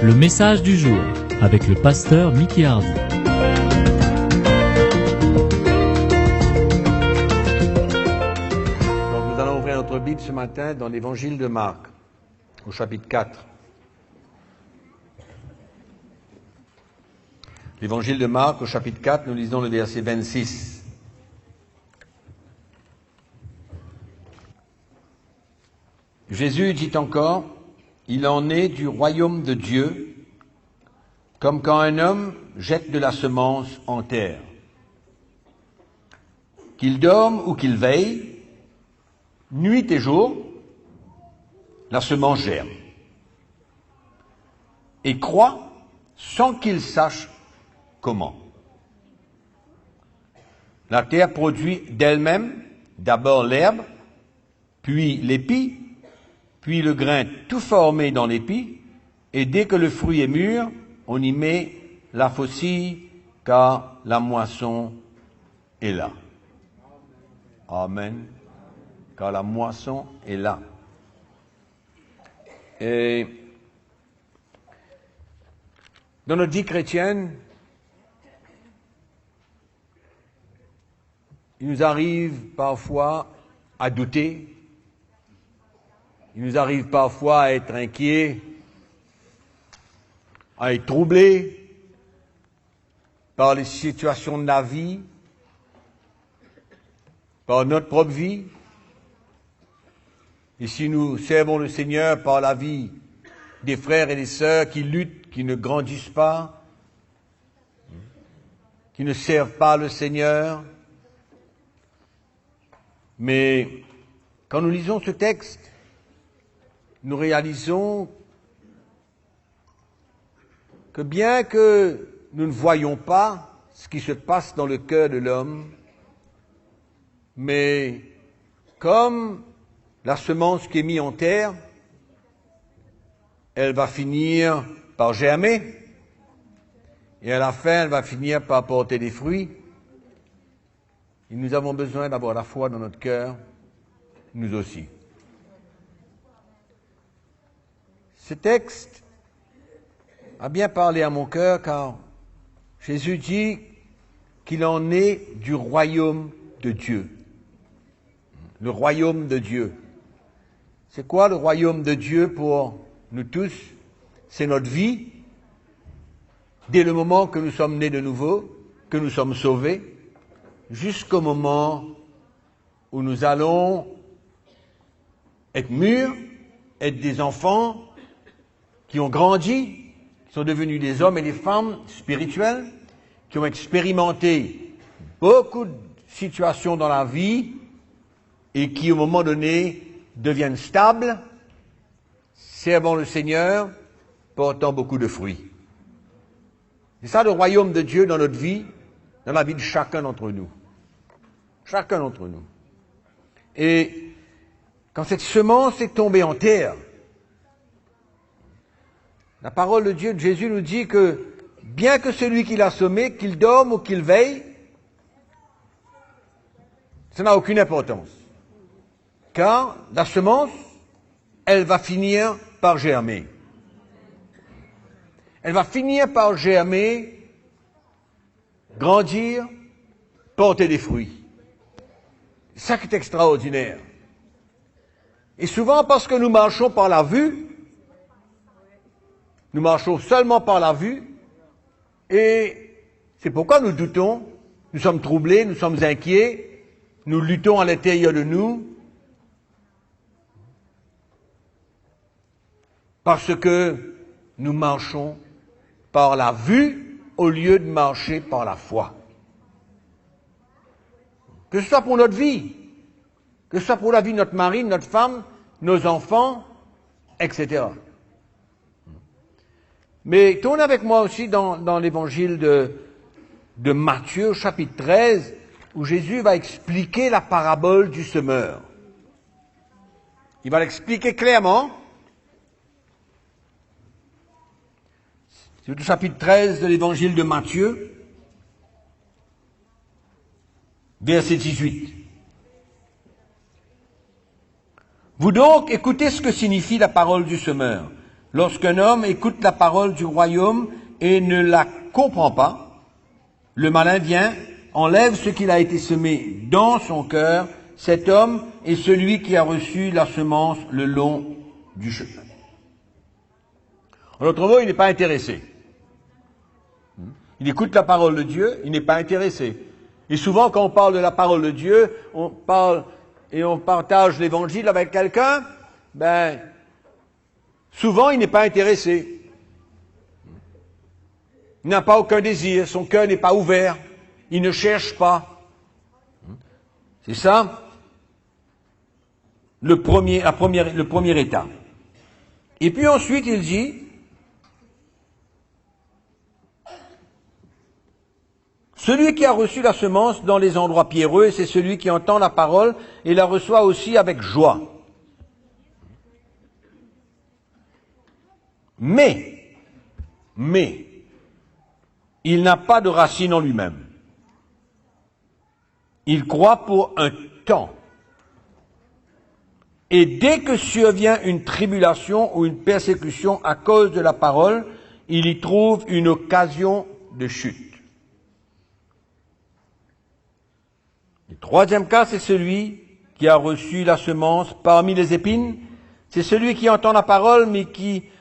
Le message du jour avec le pasteur Mickey Hardy. Donc nous allons ouvrir notre Bible ce matin dans l'évangile de Marc, au chapitre 4. L'évangile de Marc, au chapitre 4, nous lisons le verset 26. Jésus dit encore, « Il en est du royaume de Dieu, comme quand un homme jette de la semence en terre. Qu'il dorme ou qu'il veille, nuit et jour, la semence germe. Et croît sans qu'il sache comment. La terre produit d'elle-même d'abord l'herbe, puis l'épi, puis le grain tout formé dans l'épi, et dès que le fruit est mûr, on y met la faucille, car la moisson est là. » Amen. Car la moisson est là. Et dans notre vie chrétienne, il nous arrive parfois à douter, il nous arrive parfois à être inquiets, à être troublés par les situations de la vie, par notre propre vie. Et si nous servons le Seigneur par la vie des frères et des sœurs qui luttent, qui ne grandissent pas, qui ne servent pas le Seigneur, mais quand nous lisons ce texte, nous réalisons que bien que nous ne voyons pas ce qui se passe dans le cœur de l'homme, mais comme la semence qui est mise en terre, elle va finir par germer, et à la fin, elle va finir par porter des fruits. Et nous avons besoin d'avoir la foi dans notre cœur, nous aussi. Ce texte a bien parlé à mon cœur, car Jésus dit qu'il en est du royaume de Dieu. Le royaume de Dieu. C'est quoi le royaume de Dieu pour nous tous? C'est notre vie, dès le moment que nous sommes nés de nouveau, que nous sommes sauvés, jusqu'au moment où nous allons être mûrs, être des enfants qui ont grandi, qui sont devenus des hommes et des femmes spirituels, qui ont expérimenté beaucoup de situations dans la vie et qui, au moment donné, deviennent stables, servant le Seigneur, portant beaucoup de fruits. C'est ça le royaume de Dieu dans notre vie, dans la vie de chacun d'entre nous. Chacun d'entre nous. Et quand cette semence est tombée en terre, la parole de Dieu, de Jésus, nous dit que bien que celui qui l'a semé, qu'il dorme ou qu'il veille, ça n'a aucune importance. Car la semence, elle va finir par germer. Elle va finir par germer, grandir, porter des fruits. C'est ça qui est extraordinaire. Et souvent parce que nous marchons par la vue, nous marchons seulement par la vue, et c'est pourquoi nous doutons, nous sommes troublés, nous sommes inquiets, nous luttons à l'intérieur de nous, parce que nous marchons par la vue au lieu de marcher par la foi. Que ce soit pour notre vie, que ce soit pour la vie de notre mari, de notre femme, nos enfants, etc. Mais tournez avec moi aussi dans l'évangile de Matthieu, chapitre 13, où Jésus va expliquer la parabole du semeur. Il va l'expliquer clairement. C'est le chapitre 13 de l'évangile de Matthieu, verset 18. Vous donc, écoutez ce que signifie la parole du semeur. Lorsqu'un homme écoute la parole du royaume et ne la comprend pas, le malin vient, enlève ce qu'il a été semé dans son cœur. Cet homme est celui qui a reçu la semence le long du chemin. En d'autres mots, il n'est pas intéressé. Il écoute la parole de Dieu, il n'est pas intéressé. Et souvent, quand on parle de la parole de Dieu, on parle et on partage l'évangile avec quelqu'un, souvent, il n'est pas intéressé. Il n'a pas aucun désir, son cœur n'est pas ouvert, il ne cherche pas. C'est ça le premier état. Et puis ensuite, il dit, celui qui a reçu la semence dans les endroits pierreux, c'est celui qui entend la parole et la reçoit aussi avec joie. Mais, il n'a pas de racine en lui-même. Il croit pour un temps. Et dès que survient une tribulation ou une persécution à cause de la parole, il y trouve une occasion de chute. Le troisième cas, c'est celui qui a reçu la semence parmi les épines. C'est celui qui entend la parole, mais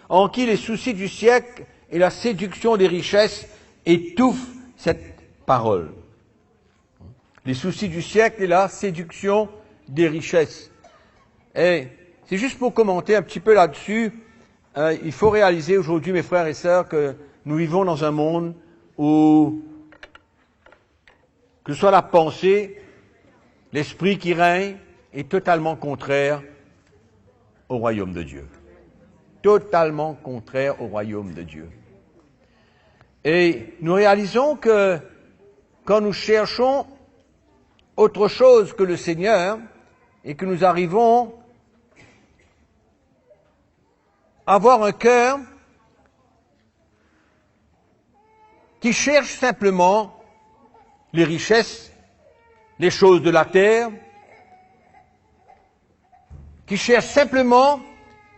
en qui les soucis du siècle et la séduction des richesses étouffent cette parole. Les soucis du siècle et la séduction des richesses. Et c'est juste pour commenter un petit peu là-dessus. Il faut réaliser aujourd'hui, mes frères et sœurs, que nous vivons dans un monde où, que ce soit la pensée, l'esprit qui règne est totalement contraire au royaume de Dieu. Totalement contraire au royaume de Dieu. Et nous réalisons que quand nous cherchons autre chose que le Seigneur et que nous arrivons à avoir un cœur qui cherche simplement les richesses, les choses de la terre, qui cherche simplement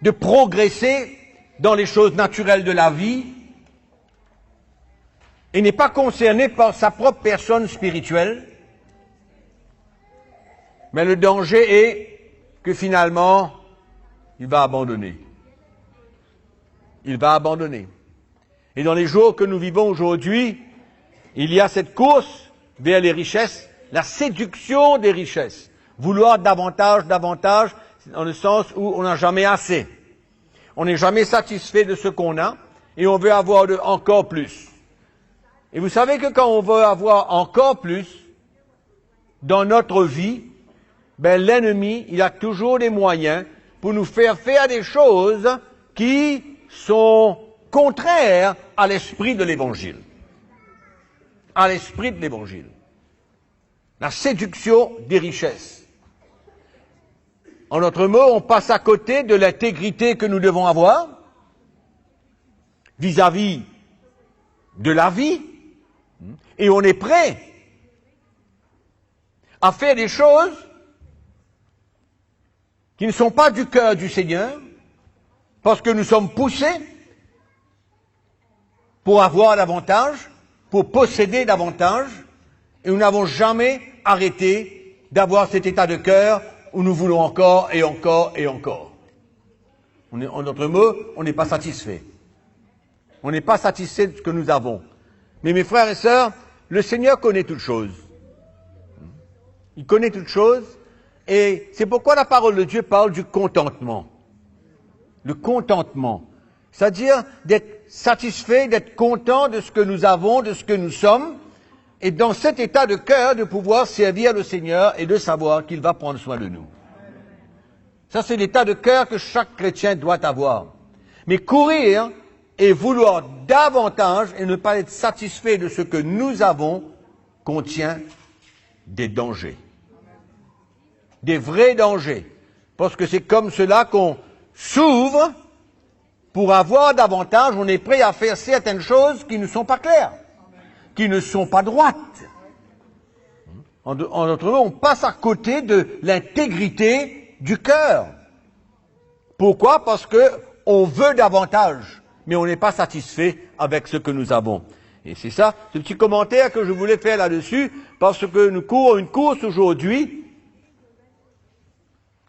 de progresser dans les choses naturelles de la vie et n'est pas concerné par sa propre personne spirituelle, mais le danger est que finalement, il va abandonner. Il va abandonner. Et dans les jours que nous vivons aujourd'hui, il y a cette course vers les richesses, la séduction des richesses. Vouloir davantage, dans le sens où on n'a jamais assez. On n'est jamais satisfait de ce qu'on a et on veut avoir encore plus. Et vous savez que quand on veut avoir encore plus dans notre vie, l'ennemi, il a toujours des moyens pour nous faire des choses qui sont contraires à l'esprit de l'Évangile. À l'esprit de l'Évangile. La séduction des richesses. En d'autres mots, on passe à côté de l'intégrité que nous devons avoir vis-à-vis de la vie, et on est prêt à faire des choses qui ne sont pas du cœur du Seigneur, parce que nous sommes poussés pour avoir davantage, pour posséder davantage, et nous n'avons jamais arrêté d'avoir cet état de cœur où nous voulons encore et encore et encore. En d'autres mots, on n'est pas satisfait. On n'est pas satisfait de ce que nous avons. Mais mes frères et sœurs, le Seigneur connaît toutes choses. Il connaît toutes choses, et c'est pourquoi la parole de Dieu parle du contentement. Le contentement. C'est-à-dire d'être satisfait, d'être content de ce que nous avons, de ce que nous sommes, et dans cet état de cœur de pouvoir servir le Seigneur et de savoir qu'il va prendre soin de nous. Ça, c'est l'état de cœur que chaque chrétien doit avoir. Mais courir et vouloir davantage et ne pas être satisfait de ce que nous avons contient des dangers. Des vrais dangers. Parce que c'est comme cela qu'on s'ouvre pour avoir davantage, on est prêt à faire certaines choses qui ne sont pas claires, qui ne sont pas droites. En d'autres mots, on passe à côté de l'intégrité du cœur. Pourquoi ? Parce que on veut davantage, mais on n'est pas satisfait avec ce que nous avons. Et c'est ça, ce petit commentaire que je voulais faire là-dessus, parce que nous courons une course aujourd'hui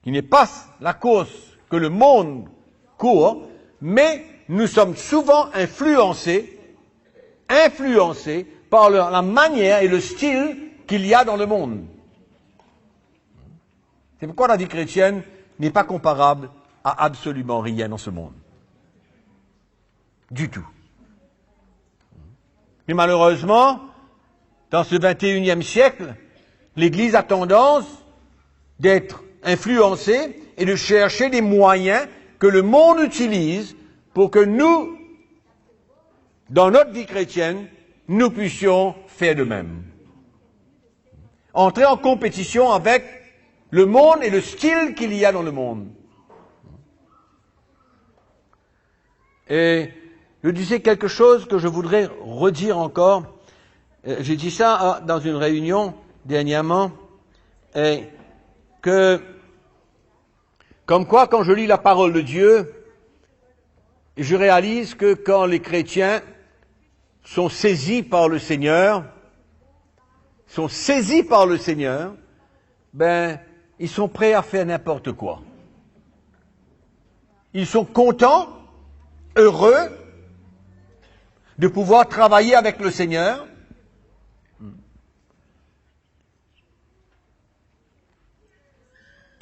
qui n'est pas la course que le monde court, mais nous sommes souvent influencés par la manière et le style qu'il y a dans le monde. C'est pourquoi la vie chrétienne n'est pas comparable à absolument rien dans ce monde. Du tout. Mais malheureusement, dans ce 21e siècle, l'Église a tendance d'être influencée et de chercher des moyens que le monde utilise pour que nous, dans notre vie chrétienne, nous puissions faire de même. Entrer en compétition avec le monde et le style qu'il y a dans le monde. Et je disais quelque chose que je voudrais redire encore. J'ai dit ça dans une réunion dernièrement, et que, comme quoi, quand je lis la parole de Dieu, je réalise que quand les chrétiens sont saisis par le Seigneur, ben, ils sont prêts à faire n'importe quoi. Ils sont contents, heureux de pouvoir travailler avec le Seigneur.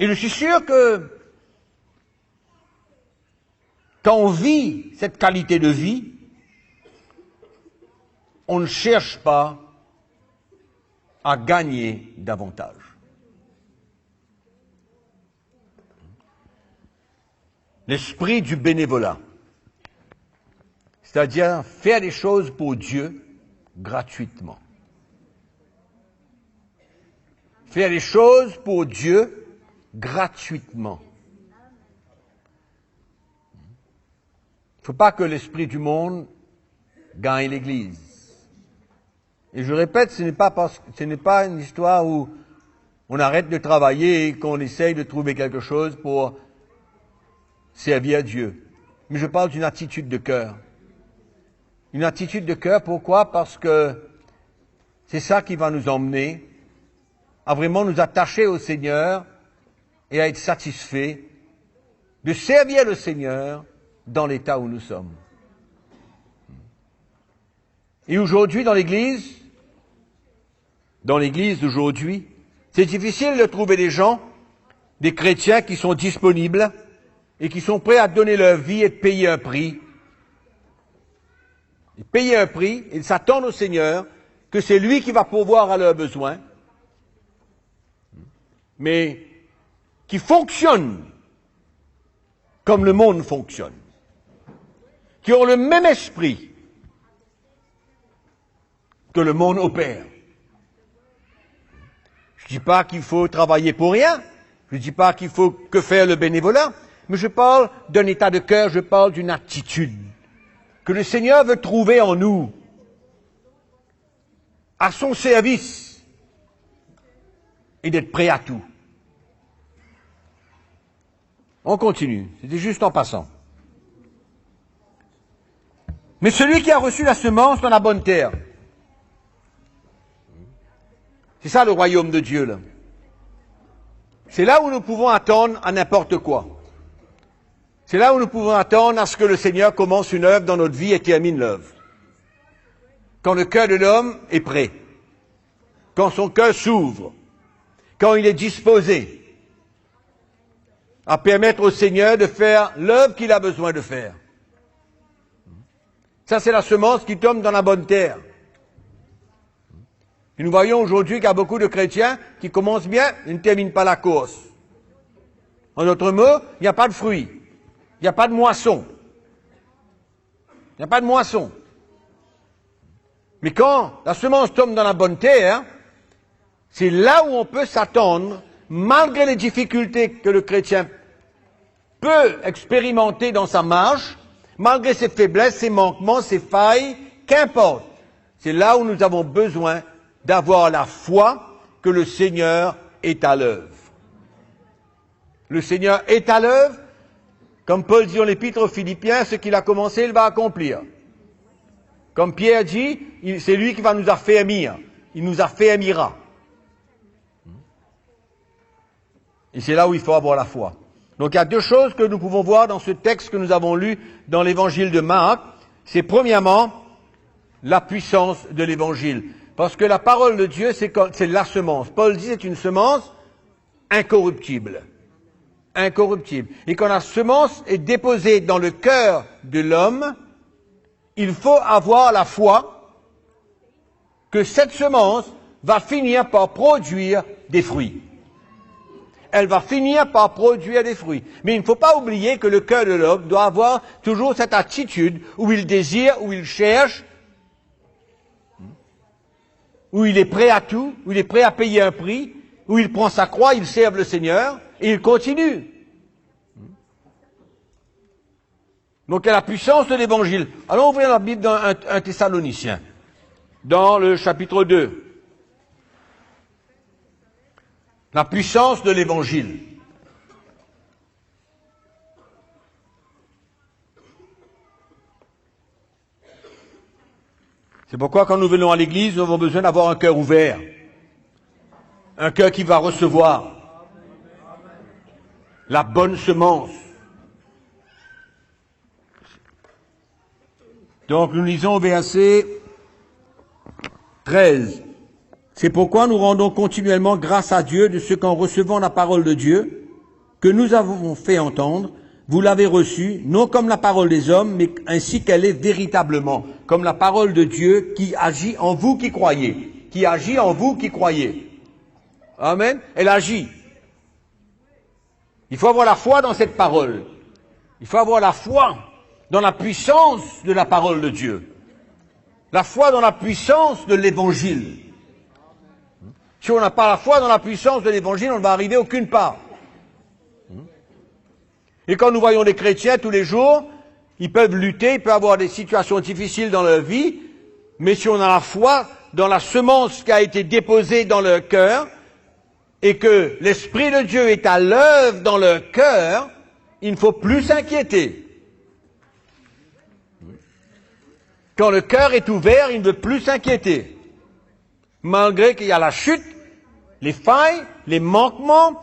Et je suis sûr que quand on vit cette qualité de vie, on ne cherche pas à gagner davantage. L'esprit du bénévolat, c'est-à-dire faire des choses pour Dieu gratuitement. Faire des choses pour Dieu gratuitement. Il ne faut pas que l'esprit du monde gagne l'Église. Et je répète, ce n'est pas une histoire où on arrête de travailler et qu'on essaye de trouver quelque chose pour servir Dieu. Mais je parle d'une attitude de cœur. Une attitude de cœur, pourquoi? Parce que c'est ça qui va nous emmener à vraiment nous attacher au Seigneur et à être satisfaits de servir le Seigneur dans l'état où nous sommes. Et aujourd'hui, dans l'Église d'aujourd'hui, c'est difficile de trouver des gens, des chrétiens qui sont disponibles et qui sont prêts à donner leur vie et de payer un prix. Et payer un prix et s'attendre au Seigneur que c'est lui qui va pourvoir à leurs besoins, mais qui fonctionnent comme le monde fonctionne, qui ont le même esprit que le monde opère. Je ne dis pas qu'il faut travailler pour rien, je ne dis pas qu'il faut que faire le bénévolat, mais je parle d'un état de cœur, je parle d'une attitude que le Seigneur veut trouver en nous, à son service, et d'être prêt à tout. On continue, c'était juste en passant. Mais celui qui a reçu la semence dans la bonne terre, c'est ça le royaume de Dieu, là. C'est là où nous pouvons attendre à n'importe quoi. C'est là où nous pouvons attendre à ce que le Seigneur commence une œuvre dans notre vie et termine l'œuvre. Quand le cœur de l'homme est prêt, quand son cœur s'ouvre, quand il est disposé à permettre au Seigneur de faire l'œuvre qu'il a besoin de faire. Ça, c'est la semence qui tombe dans la bonne terre. Et nous voyons aujourd'hui qu'il y a beaucoup de chrétiens qui commencent bien et ne terminent pas la course. En d'autres mots, il n'y a pas de fruits. Il n'y a pas de moisson. Il n'y a pas de moisson. Mais quand la semence tombe dans la bonne terre, c'est là où on peut s'attendre, malgré les difficultés que le chrétien peut expérimenter dans sa marche, malgré ses faiblesses, ses manquements, ses failles, qu'importe. C'est là où nous avons besoin d'avoir la foi que le Seigneur est à l'œuvre. Le Seigneur est à l'œuvre Comme Paul dit dans l'Épître aux Philippiens, ce qu'il a commencé, il va accomplir. Comme Pierre dit, c'est lui qui va nous affermir. Il nous affermira. Et c'est là où il faut avoir la foi. Donc il y a deux choses que nous pouvons voir dans ce texte que nous avons lu dans l'évangile de Marc. C'est premièrement la puissance de l'évangile. Parce que la parole de Dieu, c'est la semence. Paul dit c'est une semence incorruptible. Incorruptible. Et quand la semence est déposée dans le cœur de l'homme, il faut avoir la foi que cette semence va finir par produire des fruits. Elle va finir par produire des fruits. Mais il ne faut pas oublier que le cœur de l'homme doit avoir toujours cette attitude où il désire, où il cherche, où il est prêt à tout, où il est prêt à payer un prix, où il prend sa croix, il serve le Seigneur, et il continue. Donc il y a la puissance de l'Évangile. Allons ouvrir la Bible dans 1 Thessaloniciens, dans le chapitre 2. La puissance de l'Évangile. C'est pourquoi quand nous venons à l'église, nous avons besoin d'avoir un cœur ouvert. Un cœur qui va recevoir la bonne semence. Donc nous lisons au verset 13. C'est pourquoi nous rendons continuellement grâce à Dieu de ce qu'en recevant la parole de Dieu, que nous avons fait entendre, vous l'avez reçue, non comme la parole des hommes, mais ainsi qu'elle est véritablement, comme la parole de Dieu qui agit en vous qui croyez, qui agit en vous qui croyez. Amen. Elle agit. Il faut avoir la foi dans cette parole. Il faut avoir la foi dans la puissance de la parole de Dieu. La foi dans la puissance de l'Évangile. Si on n'a pas la foi dans la puissance de l'Évangile, on ne va arriver aucune part. Et quand nous voyons des chrétiens tous les jours, ils peuvent lutter, ils peuvent avoir des situations difficiles dans leur vie, mais si on a la foi dans la semence qui a été déposée dans leur cœur, et que l'Esprit de Dieu est à l'œuvre dans leur cœur, il ne faut plus s'inquiéter. Quand le cœur est ouvert, il ne veut plus s'inquiéter. Malgré qu'il y a la chute, les failles, les manquements,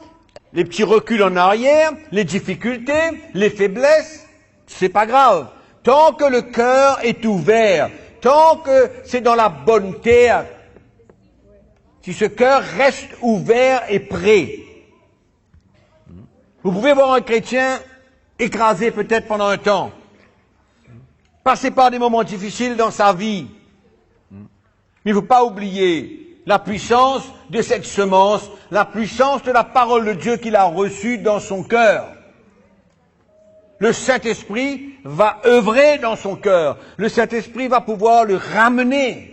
les petits reculs en arrière, les difficultés, les faiblesses, c'est pas grave. Tant que le cœur est ouvert, tant que c'est dans la bonne terre, si ce cœur reste ouvert et prêt. Vous pouvez voir un chrétien écrasé peut-être pendant un temps, passer par des moments difficiles dans sa vie. Mais il ne faut pas oublier la puissance de cette semence, la puissance de la parole de Dieu qu'il a reçue dans son cœur. Le Saint-Esprit va œuvrer dans son cœur. Le Saint-Esprit va pouvoir le ramener.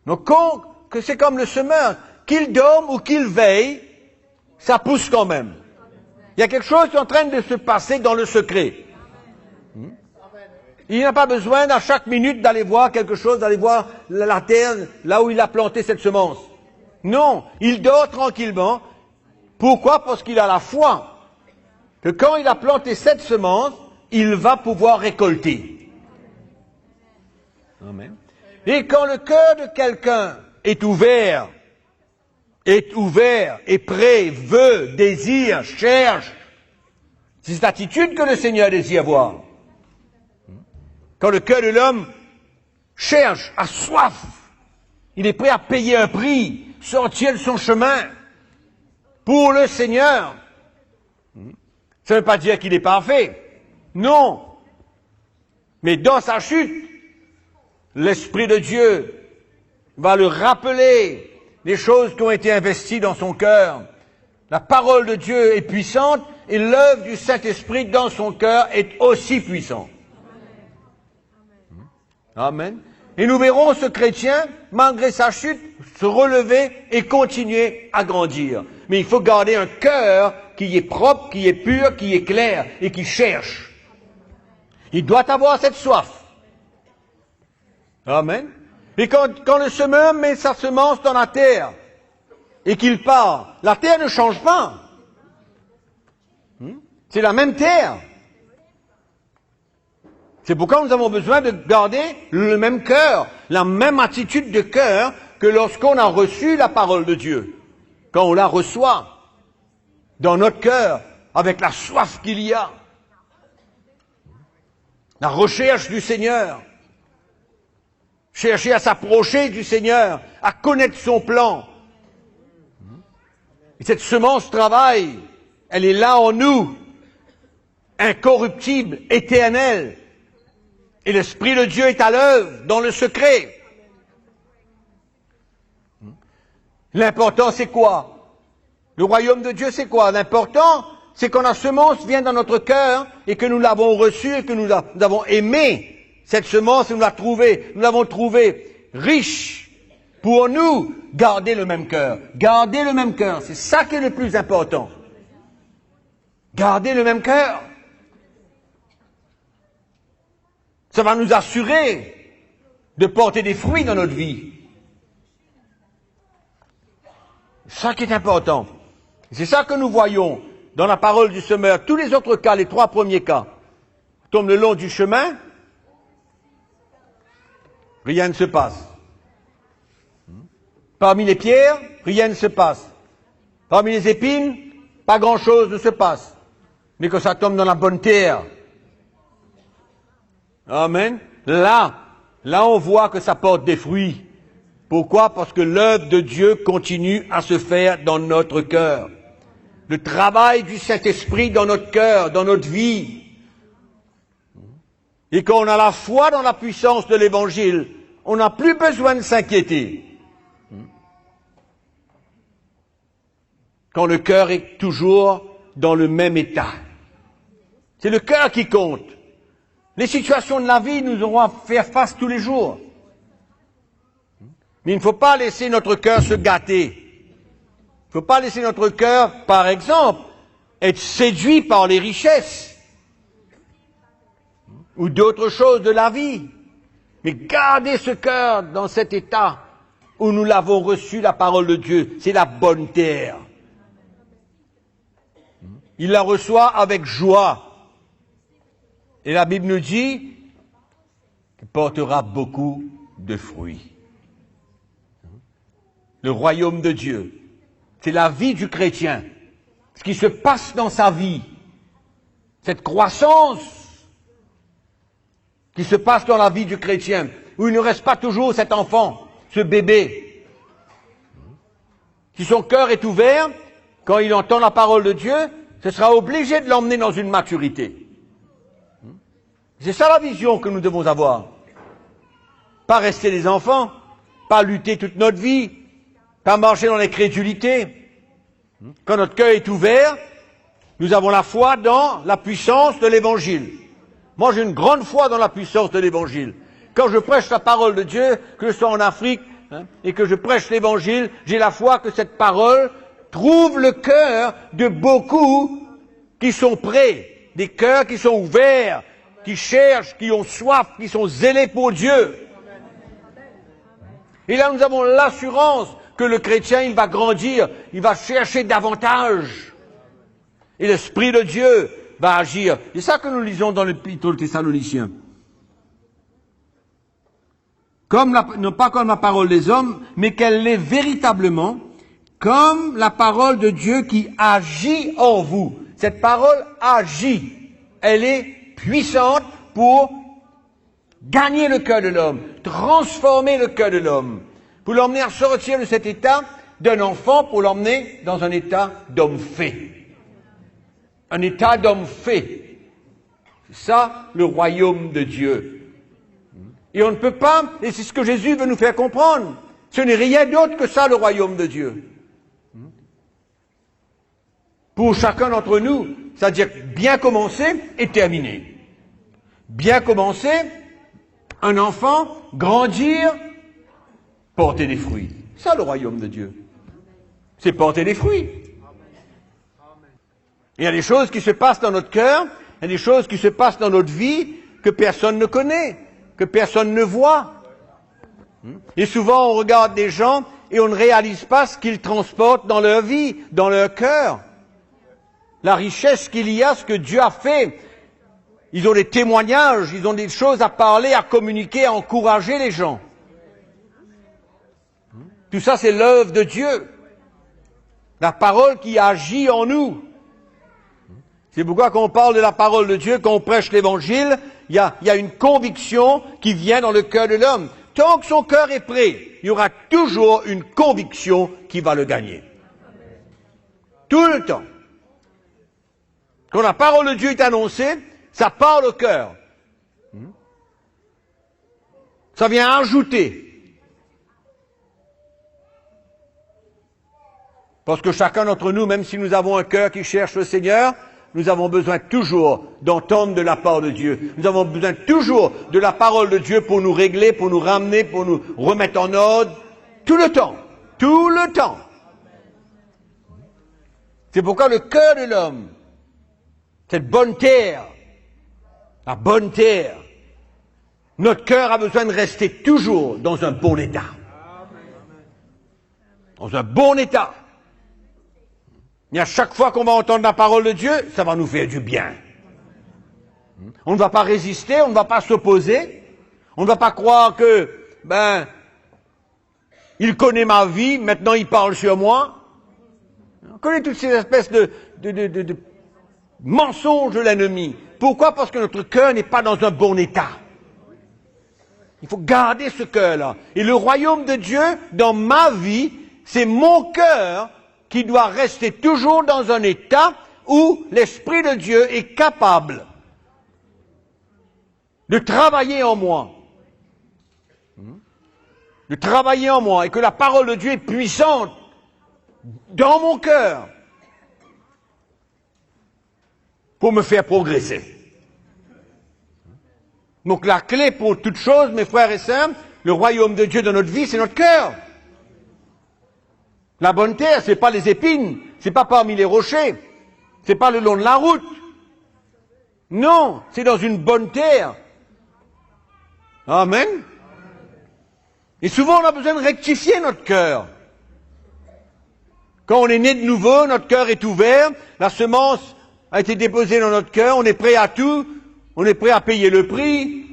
Donc, que c'est comme le semeur, qu'il dorme ou qu'il veille, ça pousse quand même. Il y a quelque chose qui est en train de se passer dans le secret. Il n'a pas besoin à chaque minute d'aller voir quelque chose, d'aller voir la terre, là où il a planté cette semence. Non, il dort tranquillement. Pourquoi? Parce qu'il a la foi que quand il a planté cette semence, il va pouvoir récolter. Amen. Et quand le cœur de quelqu'un est ouvert, est prêt, veut, désire, cherche, c'est cette attitude que le Seigneur désire voir. Quand le cœur de l'homme cherche, a soif, il est prêt à payer un prix, sortir de son chemin pour le Seigneur. Ça ne veut pas dire qu'il est parfait. Non. Mais dans sa chute, l'Esprit de Dieu va le rappeler les choses qui ont été investies dans son cœur. La parole de Dieu est puissante et l'œuvre du Saint-Esprit dans son cœur est aussi puissante. Amen. Et nous verrons ce chrétien, malgré sa chute, se relever et continuer à grandir. Mais il faut garder un cœur qui est propre, qui est pur, qui est clair et qui cherche. Il doit avoir cette soif. Amen. Et quand le semeur met sa semence dans la terre, et qu'il part, la terre ne change pas. C'est la même terre. C'est pourquoi nous avons besoin de garder le même cœur, la même attitude de cœur que lorsqu'on a reçu la parole de Dieu. Quand on la reçoit dans notre cœur, avec la soif qu'il y a, la recherche du Seigneur, chercher à s'approcher du Seigneur, à connaître son plan. Et cette semence travaille, elle est là en nous, incorruptible, éternelle. Et l'Esprit de Dieu est à l'œuvre dans le secret. L'important, c'est quoi? Le royaume de Dieu, c'est quoi? L'important, c'est quand la semence vient dans notre cœur et que nous l'avons reçue et que nous avons aimé cette semence et nous l'avons trouvée riche pour nous garder le même cœur. Garder le même cœur, c'est ça qui est le plus important. Garder le même cœur. Ça va nous assurer de porter des fruits dans notre vie. C'est ça qui est important. C'est ça que nous voyons dans la parole du semeur. Tous les autres cas, les 3 premiers cas, tombent le long du chemin, rien ne se passe. Parmi les pierres, rien ne se passe. Parmi les épines, pas grand-chose ne se passe. Mais quand ça tombe dans la bonne terre, amen, là on voit que ça porte des fruits. Pourquoi? Parce que l'œuvre de Dieu continue à se faire dans notre cœur. Le travail du Saint-Esprit dans notre cœur, dans notre vie. Et quand on a la foi dans la puissance de l'Évangile, on n'a plus besoin de s'inquiéter. Quand le cœur est toujours dans le même état. C'est le cœur qui compte. Les situations de la vie, nous aurons à faire face tous les jours. Mais il ne faut pas laisser notre cœur se gâter. Il ne faut pas laisser notre cœur, par exemple, être séduit par les richesses ou d'autres choses de la vie. Mais garder ce cœur dans cet état où nous l'avons reçu, la parole de Dieu. C'est la bonne terre. Il la reçoit avec joie. Et la Bible nous dit qu'il portera beaucoup de fruits. Le royaume de Dieu, c'est la vie du chrétien. Ce qui se passe dans sa vie, cette croissance qui se passe dans la vie du chrétien, où il ne reste pas toujours cet enfant, ce bébé. Si son cœur est ouvert, quand il entend la parole de Dieu, ce sera obligé de l'emmener dans une maturité. C'est ça la vision que nous devons avoir. Pas rester des enfants, pas lutter toute notre vie, pas marcher dans l'incrédulité. Quand notre cœur est ouvert, nous avons la foi dans la puissance de l'Évangile. Moi, j'ai une grande foi dans la puissance de l'Évangile. Quand je prêche la parole de Dieu, que je sois en Afrique, et que je prêche l'Évangile, j'ai la foi que cette parole trouve le cœur de beaucoup qui sont prêts, des cœurs qui sont ouverts, qui cherchent, qui ont soif, qui sont zélés pour Dieu. Et là, nous avons l'assurance que le chrétien, il va grandir, il va chercher davantage. Et l'Esprit de Dieu va agir. C'est ça que nous lisons dans l'Épître aux Thessaloniciens. Non pas comme la parole des hommes, mais qu'elle l'est véritablement, comme la parole de Dieu qui agit en vous. Cette parole agit. Elle est puissante pour gagner le cœur de l'homme, transformer le cœur de l'homme, pour l'emmener à sortir de cet état d'un enfant, pour l'emmener dans un état d'homme fait. Un état d'homme fait. C'est ça, le royaume de Dieu. Et on ne peut pas, et c'est ce que Jésus veut nous faire comprendre, ce n'est rien d'autre que ça, le royaume de Dieu. Pour chacun d'entre nous, c'est-à-dire bien commencer et terminer. Bien commencer, un enfant, grandir, porter des fruits. C'est ça le royaume de Dieu. C'est porter des fruits. Il y a des choses qui se passent dans notre cœur, il y a des choses qui se passent dans notre vie que personne ne connaît, que personne ne voit. Et souvent on regarde des gens et on ne réalise pas ce qu'ils transportent dans leur vie, dans leur cœur. La richesse qu'il y a, ce que Dieu a fait. Ils ont des témoignages, ils ont des choses à parler, à communiquer, à encourager les gens. Tout ça, c'est l'œuvre de Dieu. La parole qui agit en nous. C'est pourquoi quand on parle de la parole de Dieu, quand on prêche l'Évangile, il y a une conviction qui vient dans le cœur de l'homme. Tant que son cœur est prêt, il y aura toujours une conviction qui va le gagner. Tout le temps. Quand la parole de Dieu est annoncée, ça parle au cœur. Ça vient ajouter. Parce que chacun d'entre nous, même si nous avons un cœur qui cherche le Seigneur, nous avons besoin toujours d'entendre de la part de Dieu. Nous avons besoin toujours de la parole de Dieu pour nous régler, pour nous ramener, pour nous remettre en ordre. Tout le temps. Tout le temps. C'est pourquoi le cœur de l'homme, cette bonne terre, la bonne terre, notre cœur a besoin de rester toujours dans un bon état. Dans un bon état. Et à chaque fois qu'on va entendre la parole de Dieu, ça va nous faire du bien. On ne va pas résister, on ne va pas s'opposer. On ne va pas croire que, il connaît ma vie, maintenant il parle sur moi. On connaît toutes ces espèces de mensonges de l'ennemi. Pourquoi? Parce que notre cœur n'est pas dans un bon état. Il faut garder ce cœur-là. Et le royaume de Dieu, dans ma vie, c'est mon cœur qui doit rester toujours dans un état où l'Esprit de Dieu est capable de travailler en moi. De travailler en moi. Et que la parole de Dieu est puissante dans mon cœur pour me faire progresser. Donc la clé pour toute chose, mes frères et sœurs, le royaume de Dieu dans notre vie, c'est notre cœur. La bonne terre, c'est pas les épines, c'est pas parmi les rochers, c'est pas le long de la route. Non, c'est dans une bonne terre. Amen. Et souvent, on a besoin de rectifier notre cœur. Quand on est né de nouveau, notre cœur est ouvert, la semence a été déposée dans notre cœur, on est prêt à tout, on est prêt à payer le prix,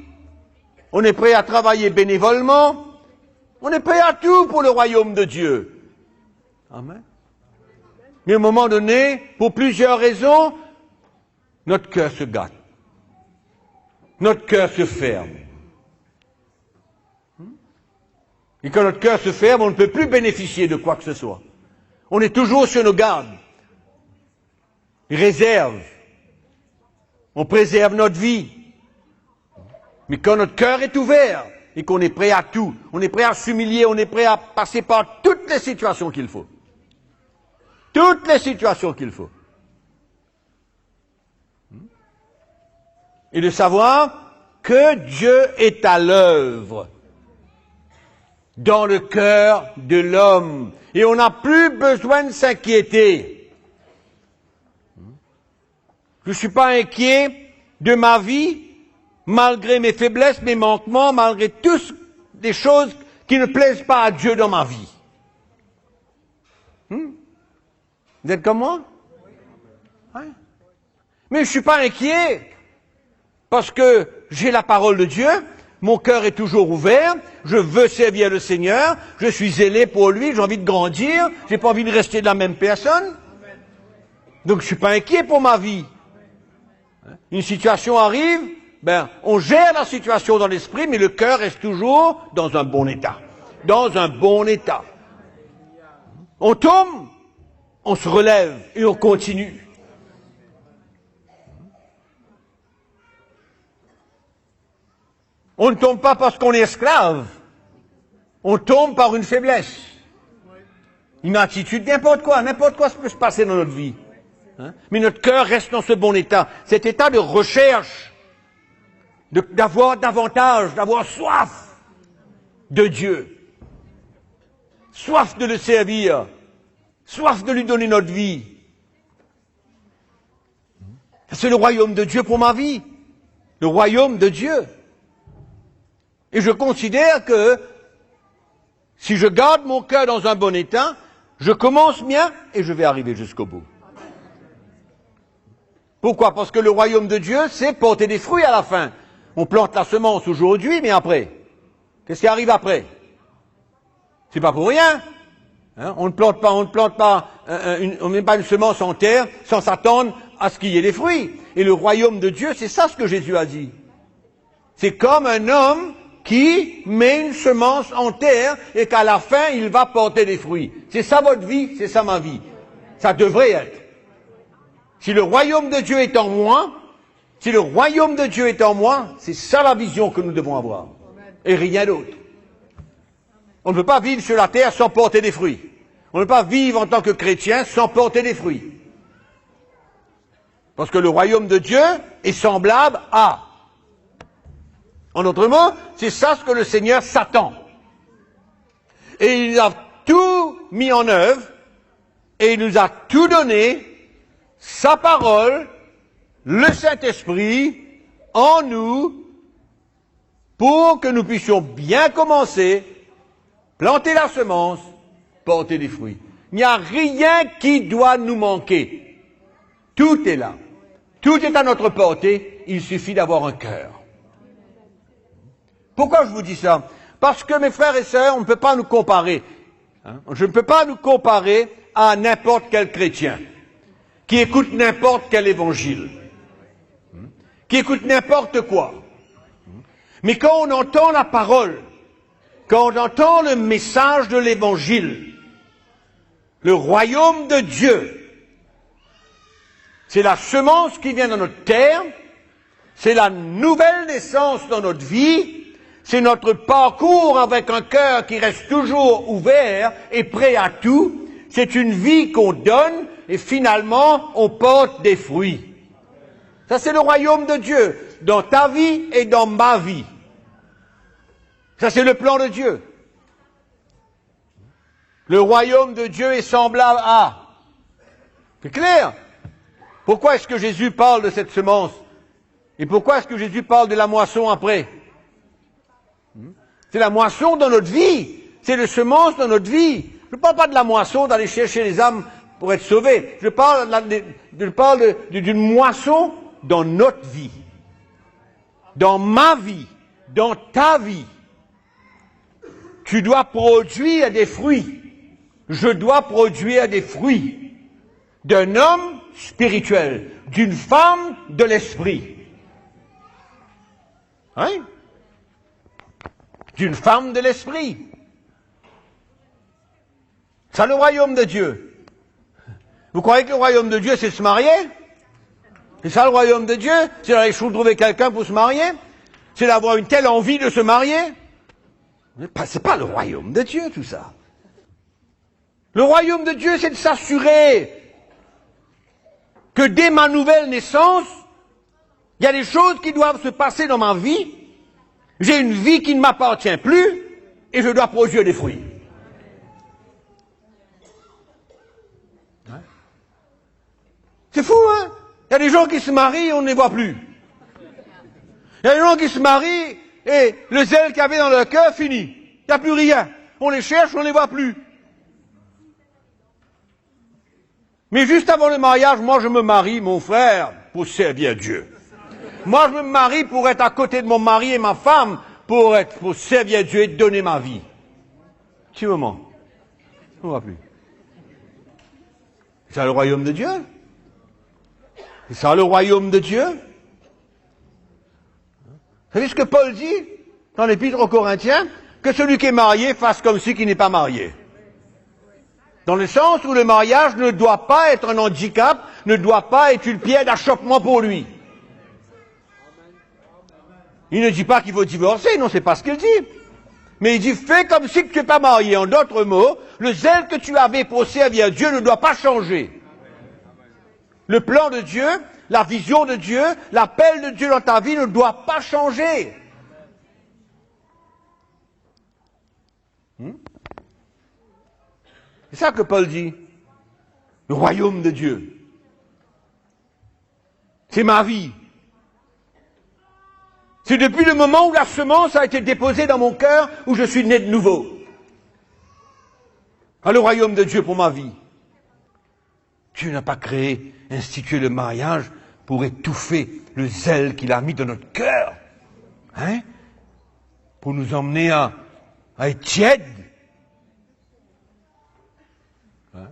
on est prêt à travailler bénévolement, on est prêt à tout pour le royaume de Dieu. Amen. Mais à un moment donné, pour plusieurs raisons, notre cœur se gâte. Notre cœur se ferme. Et quand notre cœur se ferme, on ne peut plus bénéficier de quoi que ce soit. On est toujours sur nos gardes. Réserve. On préserve notre vie. Mais quand notre cœur est ouvert et qu'on est prêt à tout, on est prêt à s'humilier, on est prêt à passer par toutes les situations qu'il faut. Toutes les situations qu'il faut. Et de savoir que Dieu est à l'œuvre dans le cœur de l'homme. Et on n'a plus besoin de s'inquiéter. Je ne suis pas inquiet de ma vie, malgré mes faiblesses, mes manquements, malgré toutes des choses qui ne plaisent pas à Dieu dans ma vie. Vous êtes comme moi? Ouais. Mais je ne suis pas inquiet, parce que j'ai la parole de Dieu, mon cœur est toujours ouvert, je veux servir le Seigneur, je suis zélé pour lui, j'ai envie de grandir, j'ai pas envie de rester la même personne. Donc je ne suis pas inquiet pour ma vie. Une situation arrive, on gère la situation dans l'esprit, mais le cœur reste toujours dans un bon état. Dans un bon état. On tombe, on se relève et on continue. On ne tombe pas parce qu'on est esclave. On tombe par une faiblesse. Une attitude, n'importe quoi peut se passer dans notre vie. Mais notre cœur reste dans ce bon état. Cet état de recherche, d'avoir davantage, d'avoir soif de Dieu. Soif de le servir. Soif de lui donner notre vie. C'est le royaume de Dieu pour ma vie. Le royaume de Dieu. Et je considère que Si je garde mon cœur dans un bon état, je commence bien et je vais arriver jusqu'au bout. Pourquoi? Parce que le royaume de Dieu, c'est porter des fruits à la fin. On plante la semence aujourd'hui, mais après, qu'est-ce qui arrive après? C'est pas pour rien. Hein? On ne met pas une semence en terre sans s'attendre à ce qu'il y ait des fruits. Et le royaume de Dieu, c'est ça ce que Jésus a dit. C'est comme un homme qui met une semence en terre et qu'à la fin, il va porter des fruits. C'est ça votre vie, c'est ça ma vie. Ça devrait être. Si le royaume de Dieu est en moi, c'est ça la vision que nous devons avoir. Et rien d'autre. On ne peut pas vivre sur la terre sans porter des fruits. On ne peut pas vivre en tant que chrétien sans porter des fruits. Parce que le royaume de Dieu est semblable à. En d'autres mots, c'est ça ce que le Seigneur s'attend. Et il a tout mis en œuvre, et il nous a tout donné, sa parole, le Saint-Esprit, en nous, pour que nous puissions bien commencer, planter la semence, porter des fruits. Il n'y a rien qui doit nous manquer. Tout est là. Tout est à notre portée, il suffit d'avoir un cœur. Pourquoi je vous dis ça? Parce que mes frères et sœurs, on ne peut pas nous comparer. Je ne peux pas nous comparer à n'importe quel chrétien qui écoute n'importe quel évangile, qui écoute n'importe quoi. Mais quand on entend la parole, quand on entend le message de l'évangile, le royaume de Dieu, c'est la semence qui vient dans notre terre, c'est la nouvelle naissance dans notre vie, c'est notre parcours avec un cœur qui reste toujours ouvert et prêt à tout. C'est une vie qu'on donne et finalement on porte des fruits. Ça c'est le royaume de Dieu, dans ta vie et dans ma vie. Ça c'est le plan de Dieu. Le royaume de Dieu est semblable à. C'est clair? Pourquoi est-ce que Jésus parle de cette semence? Et pourquoi est-ce que Jésus parle de la moisson après? C'est la moisson dans notre vie. C'est la semence dans notre vie. Je ne parle pas de la moisson d'aller chercher les âmes pour être sauvés. Je parle d'une moisson dans notre vie. Dans ma vie. Dans ta vie. Tu dois produire des fruits. Je dois produire des fruits. D'un homme spirituel. D'une femme de l'esprit. Hein? D'une femme de l'esprit. C'est le royaume de Dieu. Vous croyez que le royaume de Dieu, c'est se marier? C'est ça le royaume de Dieu? C'est d'aller trouver quelqu'un pour se marier? C'est d'avoir une telle envie de se marier? C'est pas le royaume de Dieu, tout ça. Le royaume de Dieu, c'est de s'assurer que dès ma nouvelle naissance, il y a des choses qui doivent se passer dans ma vie. J'ai une vie qui ne m'appartient plus et je dois produire des fruits. C'est fou, hein? Il y a des gens qui se marient et on ne les voit plus. Il y a des gens qui se marient et le zèle qu'il y avait dans leur cœur finit. Il n'y a plus rien. On les cherche, on ne les voit plus. Mais juste avant le mariage, moi je me marie, mon frère, pour servir Dieu. Moi, je me marie pour être à côté de mon mari et ma femme, pour servir Dieu et donner ma vie. Petit moment. On ne voit plus. C'est ça le royaume de Dieu? C'est ça le royaume de Dieu? Vous savez ce que Paul dit dans l'Épître aux Corinthiens? Que celui qui est marié fasse comme si qui n'est pas marié. Dans le sens où le mariage ne doit pas être un handicap, ne doit pas être une pierre d'achoppement pour lui. Il ne dit pas qu'il faut divorcer, non, c'est pas ce qu'il dit. Mais il dit, fais comme si tu n'es pas marié. En d'autres mots, le zèle que tu avais pour servir Dieu ne doit pas changer. Le plan de Dieu, la vision de Dieu, l'appel de Dieu dans ta vie ne doit pas changer. C'est ça que Paul dit. Le royaume de Dieu. C'est ma vie. C'est depuis le moment où la semence a été déposée dans mon cœur, où je suis né de nouveau. le royaume de Dieu pour ma vie. Dieu n'a pas créé, institué le mariage pour étouffer le zèle qu'il a mis dans notre cœur. Hein? Pour nous emmener à être tiède. Hein?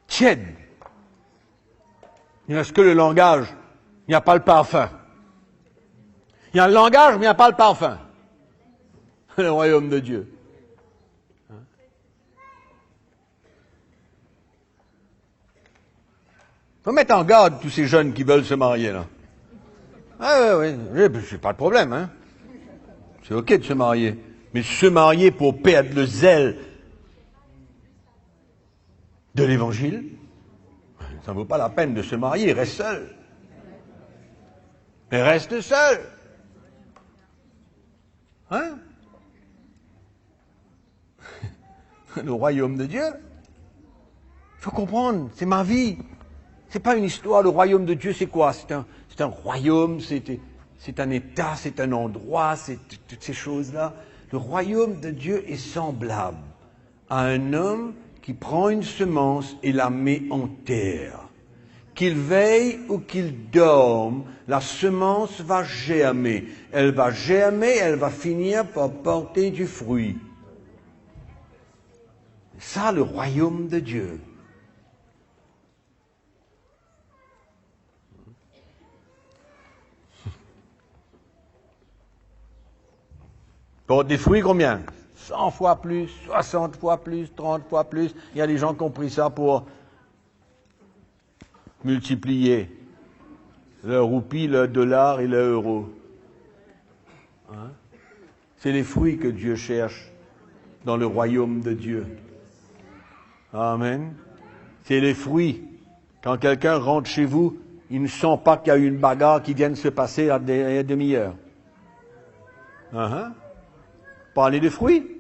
Tiède. Il ne reste que le langage, il n'y a pas le parfum. Il y a le langage, mais il n'y a pas le parfum. Le royaume de Dieu. Il faut mettre en garde tous ces jeunes qui veulent se marier, là. Ah oui, j'ai pas de problème, hein. C'est ok de se marier. Mais se marier pour perdre le zèle de l'évangile, ça ne vaut pas la peine de se marier, reste seul. Mais reste seul. Hein? Le royaume de Dieu. Il faut comprendre, c'est ma vie. C'est pas une histoire, le royaume de Dieu, c'est quoi? C'est un royaume, c'est un état, c'est un endroit, c'est toutes ces choses-là. Le royaume de Dieu est semblable à un homme qui prend une semence et la met en terre. Qu'il veille ou qu'il dorme, la semence va germer. Elle va germer, elle va finir par porter du fruit. C'est ça le royaume de Dieu. Porte des fruits combien? 100 fois plus, 60 fois plus, 30 fois plus. Il y a des gens qui ont pris ça pour multiplier le roupie, le dollar et le euro. Hein? C'est les fruits que Dieu cherche dans le royaume de Dieu. Amen. C'est les fruits. Quand quelqu'un rentre chez vous, il ne sent pas qu'il y a eu une bagarre qui vient de se passer à une demi-heure. Parlez de fruits.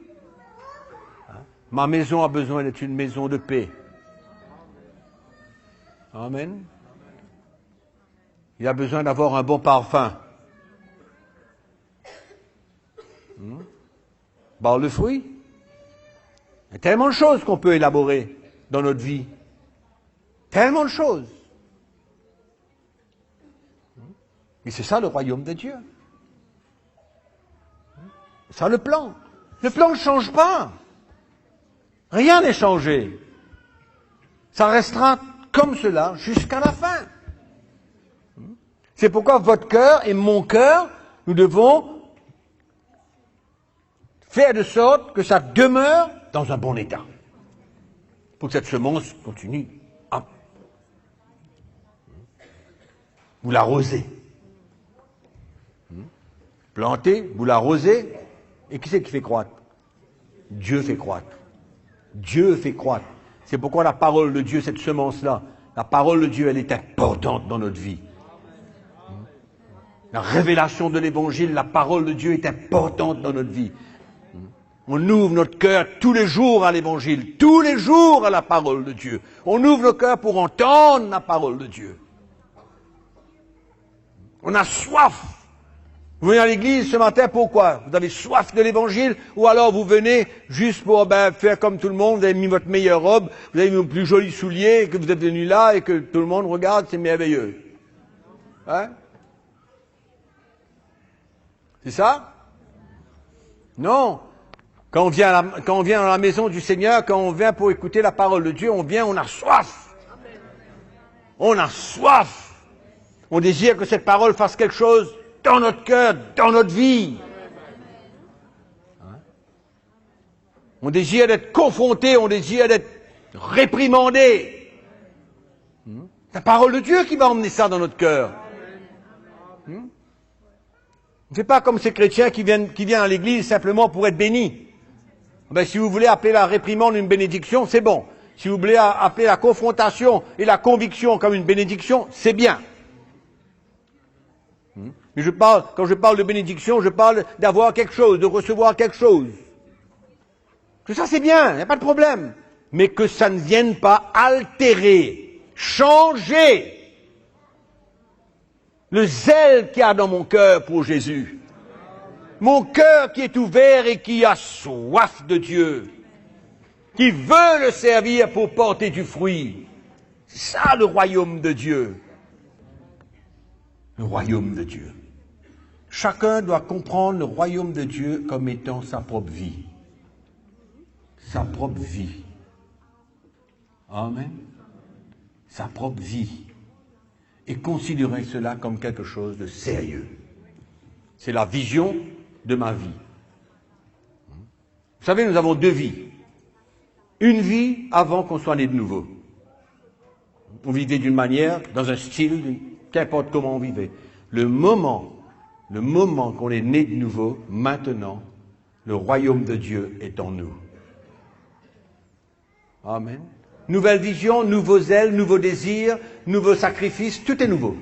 Ma maison a besoin d'être une maison de paix. Amen. Il a besoin d'avoir un bon parfum. Parle de fruits. Il y a tellement de choses qu'on peut élaborer dans notre vie. Tellement de choses. Et c'est ça le royaume de Dieu. C'est ça le plan. Le plan ne change pas. Rien n'est changé. Ça restera comme cela jusqu'à la fin. C'est pourquoi votre cœur et mon cœur, nous devons faire de sorte que ça demeure dans un bon état. Pour que cette semence continue. Ah. Vous l'arrosez. Plantez, vous l'arrosez. Et qui c'est qui fait croître? Dieu fait croître. Dieu fait croître. C'est pourquoi la parole de Dieu, cette semence-là, la parole de Dieu, elle est importante dans notre vie. La révélation de l'Évangile, la parole de Dieu est importante dans notre vie. On ouvre notre cœur tous les jours à l'Évangile, tous les jours à la parole de Dieu. On ouvre nos cœurs pour entendre la parole de Dieu. On a soif. Vous venez à l'église ce matin, pourquoi? Vous avez soif de l'Évangile, ou alors vous venez juste pour faire comme tout le monde, vous avez mis votre meilleure robe, vous avez mis vos plus jolis souliers, et que vous êtes venu là, et que tout le monde regarde, c'est merveilleux. Hein? C'est ça? Non. Quand on vient dans la maison du Seigneur, quand on vient pour écouter la parole de Dieu, on vient, on a soif. On a soif. On désire que cette parole fasse quelque chose dans notre cœur, dans notre vie. On désire d'être confronté, on désire d'être réprimandé. C'est la parole de Dieu qui va emmener ça dans notre cœur. C'est pas comme ces chrétiens qui viennent à l'église simplement pour être bénis. Ben, si vous voulez appeler la réprimande une bénédiction, c'est bon. Si vous voulez appeler la confrontation et la conviction comme une bénédiction, c'est bien. Mais quand je parle de bénédiction, je parle d'avoir quelque chose, de recevoir quelque chose. Que ça c'est bien, il n'y a pas de problème. Mais que ça ne vienne pas altérer, changer le zèle qu'il y a dans mon cœur pour Jésus. Mon cœur qui est ouvert et qui a soif de Dieu. qui veut le servir pour porter du fruit. C'est ça le royaume de Dieu. Le royaume de Dieu. Chacun doit comprendre le royaume de Dieu comme étant sa propre vie. Sa propre vie. Amen. Sa propre vie. Et considérer cela comme quelque chose de sérieux. C'est la vision de ma vie. Vous savez, nous avons deux vies. Une vie avant qu'on soit né de nouveau. On vivait d'une manière, dans un style, qu'importe comment on vivait. Le moment qu'on est né de nouveau, maintenant, le royaume de Dieu est en nous. Amen. Nouvelle vision, nouveaux ailes, nouveaux désirs, nouveaux sacrifices, tout est nouveau.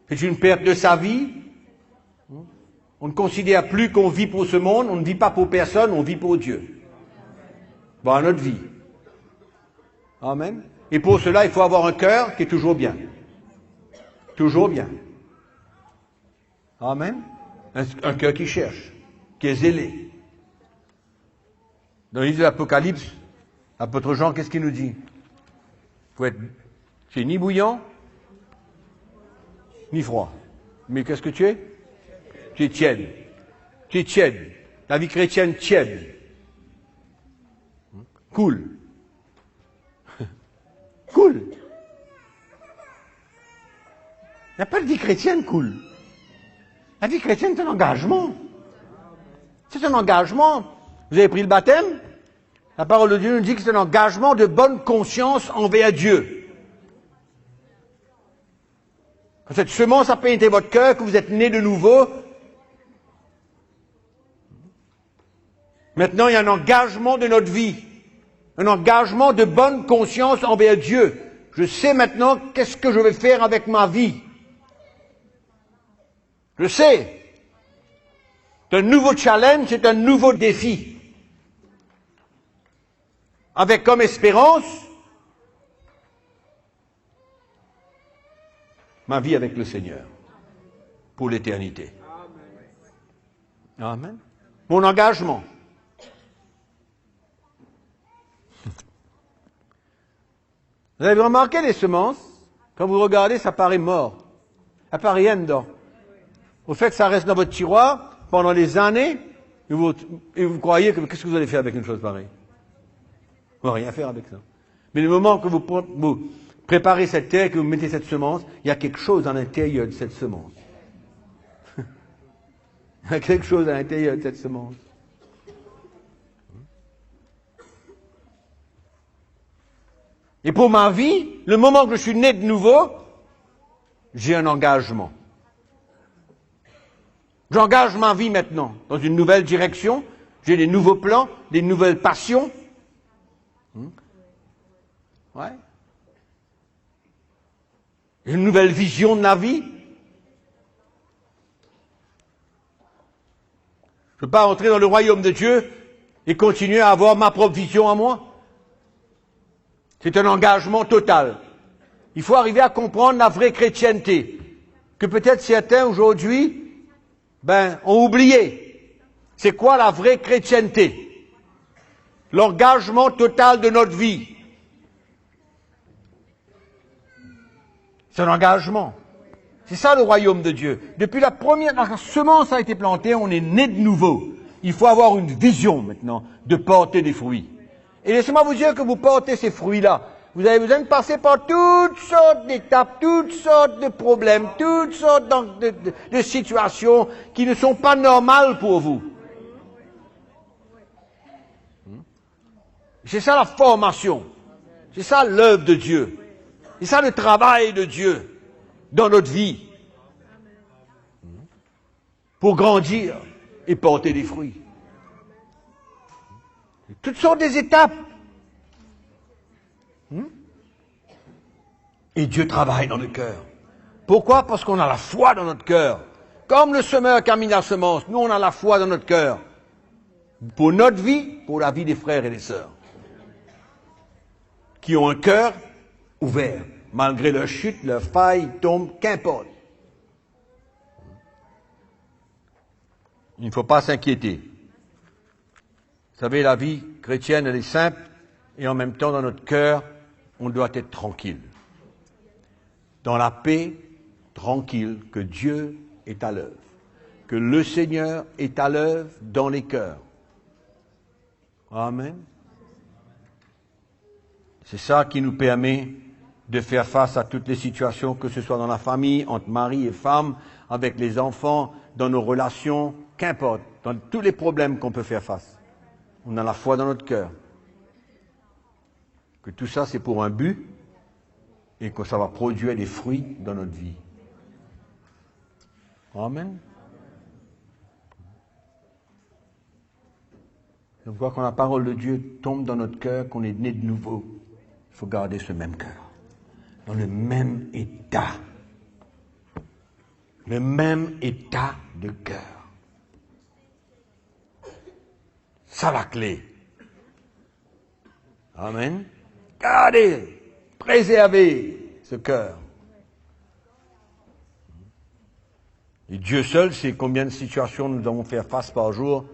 C'est une perte de sa vie. On ne considère plus qu'on vit pour ce monde, on ne vit pas pour personne, on vit pour Dieu. Dans notre vie. Amen. Et pour cela, il faut avoir un cœur qui est toujours bien. Toujours bien. Amen. Un cœur qui cherche, qui est zélé. Dans le livre de l'Apocalypse, l'apôtre Jean, qu'est-ce qu'il nous dit? Tu es ni bouillant, ni froid. Mais qu'est-ce que tu es? Tu es tiède. Tu es tiède. La vie chrétienne tiède. Cool. Cool. Il n'y a pas de vie chrétienne cool. La vie chrétienne, c'est un engagement. C'est un engagement. Vous avez pris le baptême? La parole de Dieu nous dit que c'est un engagement de bonne conscience envers Dieu. Quand cette semence a pénétré votre cœur, que vous êtes né de nouveau, maintenant il y a un engagement de notre vie. Un engagement de bonne conscience envers Dieu. Je sais maintenant qu'est-ce que je vais faire avec ma vie. Je sais. C'est un nouveau challenge, c'est un nouveau défi. Avec comme espérance ma vie avec le Seigneur pour l'éternité. Amen. Mon engagement. Vous avez remarqué les semences? Quand vous regardez, ça paraît mort. Ça paraît rien dedans. Au fait, ça reste dans votre tiroir pendant des années et vous croyez que qu'est-ce que vous allez faire avec une chose pareille? Vous n'allez rien faire avec ça. Mais le moment que vous préparez cette terre, que vous mettez cette semence, il y a quelque chose à l'intérieur de cette semence. Il y a quelque chose à l'intérieur de cette semence. Et pour ma vie, le moment que je suis né de nouveau, j'ai un engagement. J'engage ma vie maintenant dans une nouvelle direction. J'ai des nouveaux plans, des nouvelles passions. Ouais. Une nouvelle vision de la vie. Je ne peux pas entrer dans le royaume de Dieu et continuer à avoir ma propre vision à moi. C'est un engagement total. Il faut arriver à comprendre la vraie chrétienté, que peut-être certains aujourd'hui, ont oublié. C'est quoi la vraie chrétienté? L'engagement total de notre vie. C'est un engagement. C'est ça le royaume de Dieu. Depuis la semence a été plantée, on est né de nouveau. Il faut avoir une vision maintenant de porter des fruits. Et laissez-moi vous dire que vous portez ces fruits-là. Vous avez besoin de passer par toutes sortes d'étapes, toutes sortes de problèmes, toutes sortes de situations qui ne sont pas normales pour vous. C'est ça la formation. C'est ça l'œuvre de Dieu. C'est ça le travail de Dieu dans notre vie. Pour grandir et porter des fruits. Toutes sortes des étapes. Et Dieu travaille dans le cœur. Pourquoi? Parce qu'on a la foi dans notre cœur. Comme le semeur qui a mis la semence, nous on a la foi dans notre cœur. Pour notre vie, pour la vie des frères et des sœurs. Qui ont un cœur ouvert. Malgré leur chute, leur faille, tombe, qu'importe. Il ne faut pas s'inquiéter. Vous savez, la vie chrétienne, elle est simple, et en même temps, dans notre cœur, on doit être tranquille. Dans la paix, tranquille, que Dieu est à l'œuvre, que le Seigneur est à l'œuvre dans les cœurs. Amen. C'est ça qui nous permet de faire face à toutes les situations, que ce soit dans la famille, entre mari et femme, avec les enfants, dans nos relations, qu'importe, dans tous les problèmes qu'on peut faire face. On a la foi dans notre cœur. Que tout ça, c'est pour un but et que ça va produire des fruits dans notre vie. Amen. Donc, quand la parole de Dieu tombe dans notre cœur, qu'on est né de nouveau, il faut garder ce même cœur, dans le même état. Le même état de cœur. Ça la clé. Amen. Gardez, préservez ce cœur. Et Dieu seul sait combien de situations nous devons faire face par jour,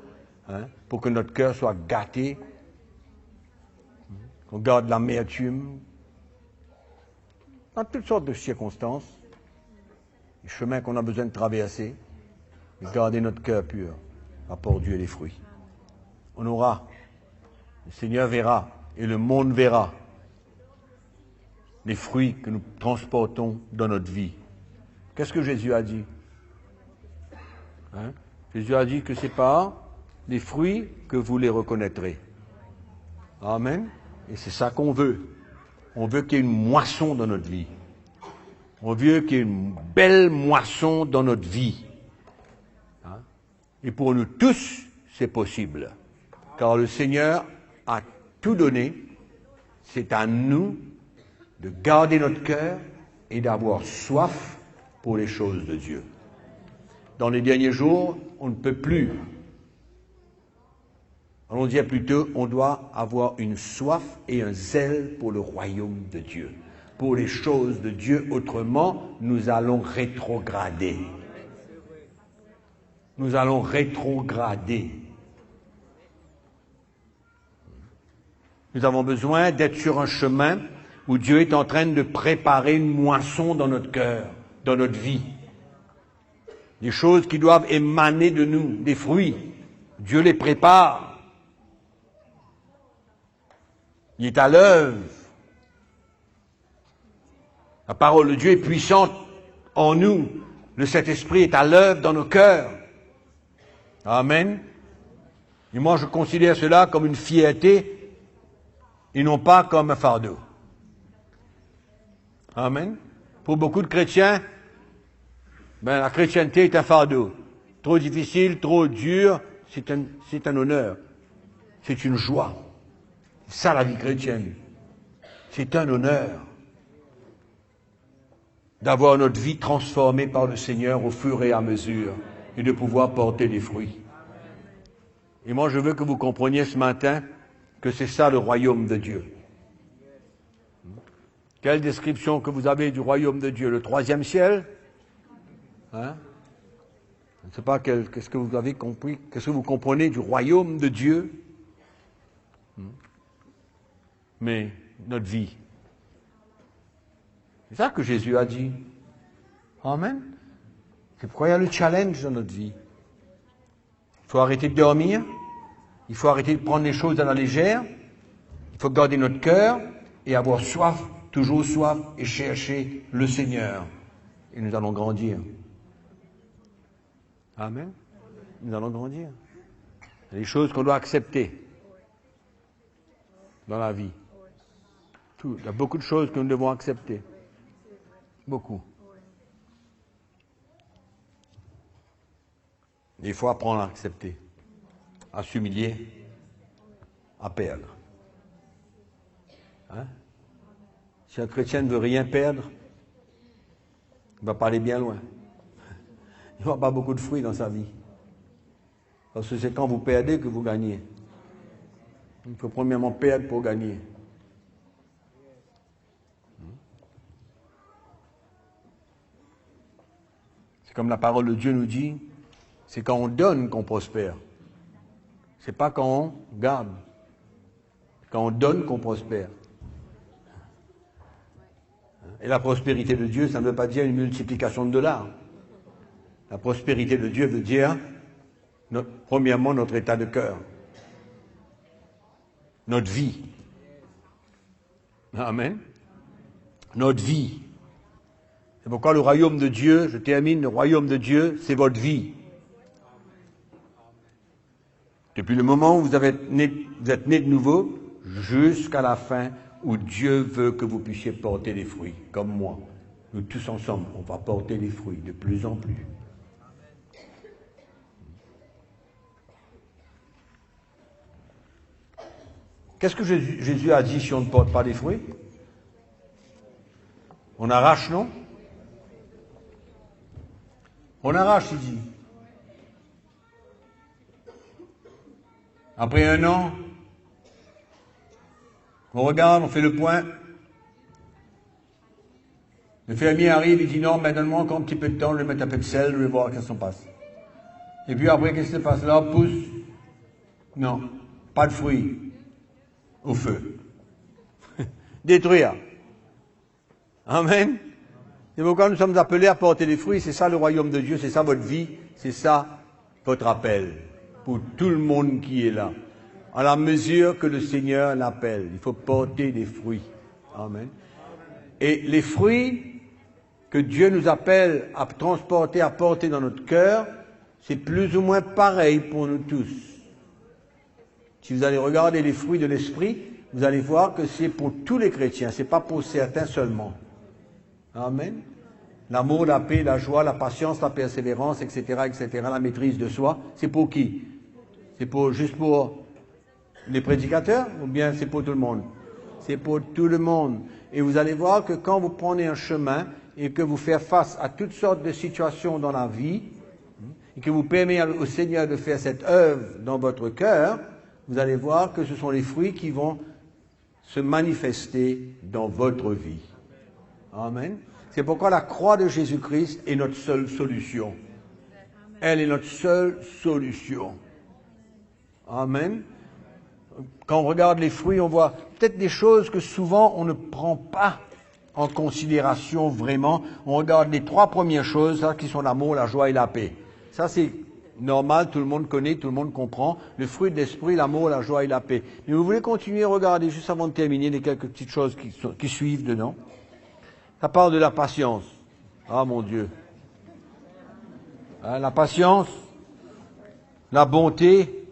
pour que notre cœur soit gâté, qu'on garde l'amertume, dans toutes sortes de circonstances, les chemins qu'on a besoin de traverser, et garder notre cœur pur, va produire les fruits. On aura, le Seigneur verra, et le monde verra, les fruits que nous transportons dans notre vie. Qu'est-ce que Jésus a dit? Jésus a dit que c'est par les fruits que vous les reconnaîtrez. Amen. Et c'est ça qu'on veut. On veut qu'il y ait une moisson dans notre vie. On veut qu'il y ait une belle moisson dans notre vie. Et pour nous tous, c'est possible. Car le Seigneur a tout donné. C'est à nous de garder notre cœur et d'avoir soif pour les choses de Dieu. Dans les derniers jours, on ne peut plus. Allons dire plutôt, on doit avoir une soif et un zèle pour le royaume de Dieu, pour les choses de Dieu. Autrement, nous allons rétrograder. Nous allons rétrograder. Nous avons besoin d'être sur un chemin où Dieu est en train de préparer une moisson dans notre cœur, dans notre vie. Des choses qui doivent émaner de nous, des fruits. Dieu les prépare. Il est à l'œuvre. La parole de Dieu est puissante en nous. Le Saint-Esprit est à l'œuvre dans nos cœurs. Amen. Et moi, je considère cela comme une fierté et non pas comme un fardeau. Amen. Pour beaucoup de chrétiens, la chrétienté est un fardeau. Trop difficile, trop dur, c'est un honneur. C'est une joie. C'est ça la vie chrétienne. C'est un honneur d'avoir notre vie transformée par le Seigneur au fur et à mesure et de pouvoir porter des fruits. Et moi, je veux que vous compreniez ce matin que c'est ça le royaume de Dieu. Quelle description que vous avez du royaume de Dieu? Le troisième ciel? Je ne sais pas qu'est-ce que vous avez compris, qu'est-ce que vous comprenez du royaume de Dieu? Mais notre vie. C'est ça que Jésus a dit. Amen. C'est pourquoi il y a le challenge dans notre vie. Il faut arrêter de dormir. Il faut arrêter de prendre les choses à la légère. Il faut garder notre cœur et avoir soif, toujours soif, et chercher le Seigneur. Et nous allons grandir. Amen. Nous allons grandir. Il y a des choses qu'on doit accepter dans la vie. Il y a beaucoup de choses que nous devons accepter. Beaucoup. Il faut apprendre à accepter, à s'humilier, à perdre. Si un chrétien ne veut rien perdre, il ne va pas aller bien loin. Il n'y aura pas beaucoup de fruits dans sa vie. Parce que c'est quand vous perdez que vous gagnez. Il faut premièrement perdre pour gagner. C'est comme la parole de Dieu nous dit, c'est quand on donne qu'on prospère. C'est pas quand on garde. Quand on donne qu'on prospère. Et la prospérité de Dieu, ça ne veut pas dire une multiplication de dollars. La prospérité de Dieu veut dire, premièrement, notre état de cœur. Notre vie. Amen. Notre vie. C'est pourquoi le royaume de Dieu, je termine, le royaume de Dieu, c'est votre vie. Depuis le moment où vous êtes né de nouveau, jusqu'à la fin où Dieu veut que vous puissiez porter des fruits, comme moi. Nous tous ensemble, on va porter des fruits de plus en plus. Qu'est-ce que Jésus a dit si on ne porte pas des fruits? On arrache, non? On arrache, il dit. Après un an, on regarde, on fait le point. Le fermier arrive, il dit non, mais donne-moi encore un petit peu de temps, je vais mettre un peu de sel, je vais voir qu'est-ce qui se passe. Et puis après, qu'est-ce qui se passe là? Pousse. Non, pas de fruits. Au feu. Détruire. Amen. C'est pourquoi nous sommes appelés à porter des fruits. C'est ça le royaume de Dieu, c'est ça votre vie, c'est ça votre appel. Pour tout le monde qui est là. À la mesure que le Seigneur l'appelle, il faut porter des fruits. Amen. Et les fruits que Dieu nous appelle à transporter, à porter dans notre cœur, c'est plus ou moins pareil pour nous tous. Si vous allez regarder les fruits de l'esprit, vous allez voir que c'est pour tous les chrétiens, c'est pas pour certains seulement. Amen. L'amour, la paix, la joie, la patience, la persévérance, etc., etc., la maîtrise de soi, c'est pour qui? C'est juste pour les prédicateurs ou bien c'est pour tout le monde? C'est pour tout le monde. Et vous allez voir que quand vous prenez un chemin et que vous faites face à toutes sortes de situations dans la vie, et que vous permettez au Seigneur de faire cette œuvre dans votre cœur, vous allez voir que ce sont les fruits qui vont se manifester dans votre vie. Amen. C'est pourquoi la croix de Jésus-Christ est notre seule solution. Elle est notre seule solution. Amen. Quand on regarde les fruits, on voit peut-être des choses que souvent on ne prend pas en considération vraiment. On regarde les trois premières choses, là, qui sont l'amour, la joie et la paix. Ça, c'est normal, tout le monde connaît, tout le monde comprend. Le fruit de l'esprit, l'amour, la joie et la paix. Mais vous voulez continuer à regarder, juste avant de terminer, les quelques petites choses qui suivent dedans. Ça parle de la patience. Ah, mon Dieu. Hein, la patience, la bonté,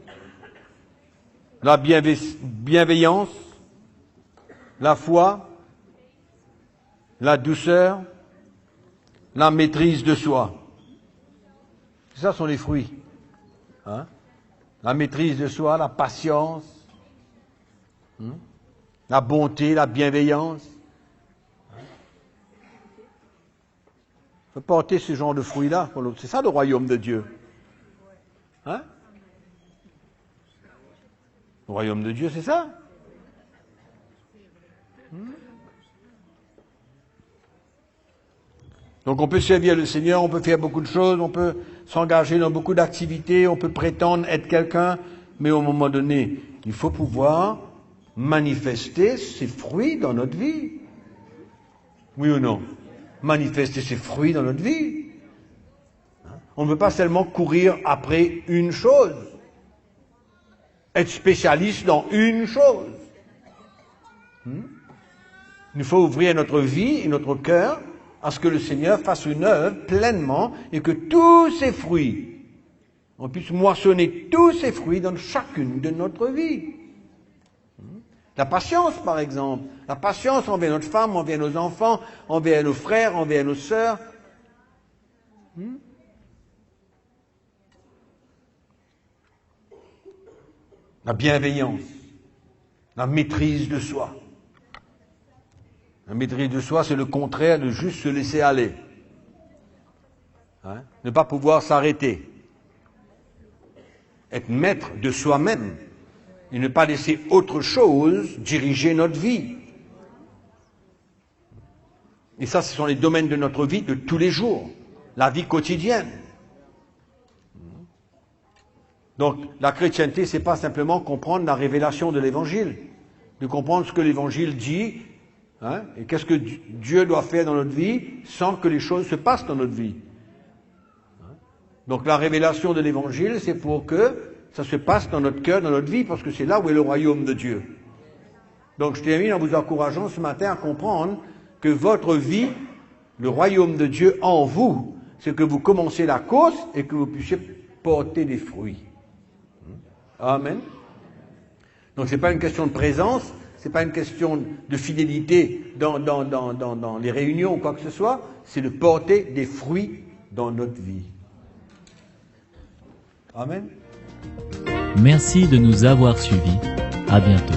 la bienveillance, la foi, la douceur, la maîtrise de soi. Ça sont les fruits. Hein? La maîtrise de soi, la patience, la bonté, la bienveillance. Il faut porter ce genre de fruits-là. C'est ça le royaume de Dieu. Hein? Le royaume de Dieu, c'est ça. Donc on peut servir le Seigneur, on peut faire beaucoup de choses, on peut s'engager dans beaucoup d'activités, on peut prétendre être quelqu'un, mais au moment donné, il faut pouvoir manifester ses fruits dans notre vie. Oui ou non? Manifester ses fruits dans notre vie. On ne veut pas seulement courir après une chose, être spécialiste dans une chose. Il nous faut ouvrir notre vie et notre cœur à ce que le Seigneur fasse une œuvre pleinement et que tous ces fruits, on puisse moissonner tous ces fruits dans chacune de notre vie. La patience, par exemple. La patience envers notre femme, envers nos enfants, envers nos frères, envers nos sœurs. La bienveillance. La maîtrise de soi. La maîtrise de soi, c'est le contraire de juste se laisser aller. Hein? Ne pas pouvoir s'arrêter. Être maître de soi-même. Et ne pas laisser autre chose diriger notre vie. Et ça, ce sont les domaines de notre vie de tous les jours. La vie quotidienne. Donc, la chrétienté, c'est pas simplement comprendre la révélation de l'évangile, de comprendre ce que l'évangile dit, hein, et qu'est-ce que Dieu doit faire dans notre vie sans que les choses se passent dans notre vie. Donc, la révélation de l'évangile, c'est pour que ça se passe dans notre cœur, dans notre vie, parce que c'est là où est le royaume de Dieu. Donc, je termine en vous encourageant ce matin à comprendre que votre vie, le royaume de Dieu en vous, c'est que vous commencez la course et que vous puissiez porter des fruits. Amen. Donc, c'est pas une question de présence, c'est pas une question de fidélité dans les réunions ou quoi que ce soit, c'est de porter des fruits dans notre vie. Amen. Merci de nous avoir suivis. À bientôt.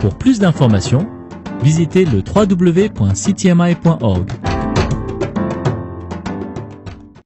Pour plus d'informations, visitez le www.ctmi.org.